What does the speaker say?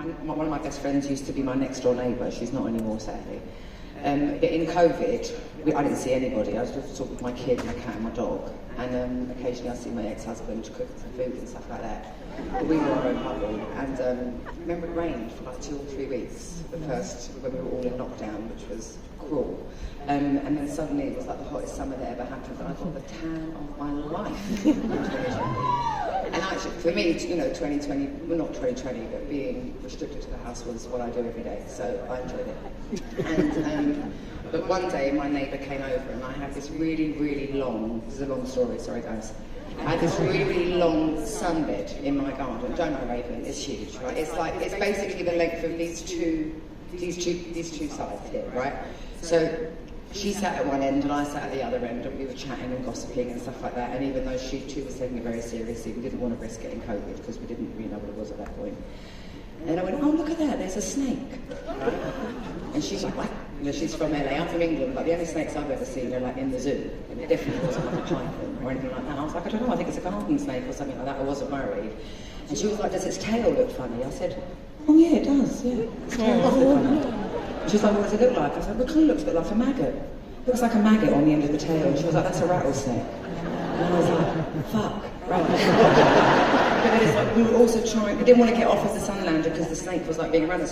one of my best friends used to be my next door neighbour. She's not anymore, sadly. But in COVID, I didn't see anybody. I was just talking with my kid, my cat and my dog. And occasionally I see my ex-husband cook some food and stuff like that. But we were our own bubble. And remember it rained for like 2 or 3 weeks, the first, when we were all in lockdown, which was cruel. And then suddenly it was like the hottest summer that ever happened, and I got the tan of my life in 2020. And actually, for me, 2020, well not 2020, but being restricted to the house was what I do every day, so I enjoyed it. And but one day my neighbour came over and I had this really, really long, this is a long story, sorry guys. I had this really, really long sunbed in my garden. Don't know, Raven, it's huge, right? It's basically the length of these two sides here, right? So she sat at one end and I sat at the other end, and we were chatting and gossiping and stuff like that. And even though she too was taking it very seriously, we didn't want to risk getting COVID because we didn't really know what it was at that point. And I went, oh, look at that, there's a snake. Right? And she's like, what? She's from LA, I'm from England, but the only snakes I've ever seen are like in the zoo. And it definitely wasn't like a python or anything like that. I was like, I don't know, I think it's a garden snake or something like that. I wasn't worried. And she was like, does its tail look funny? I said, oh yeah, it does, yeah. Its tail does look funny. She was like, what does it look like? I was like, well, it kind of looks a bit like a maggot. It looks like a maggot on the end of the tail. And she was like, that's a rattlesnake. And I was like, fuck, right. But then it's like, we were also trying, we didn't want to get off as the sun landed because the snake was like being run.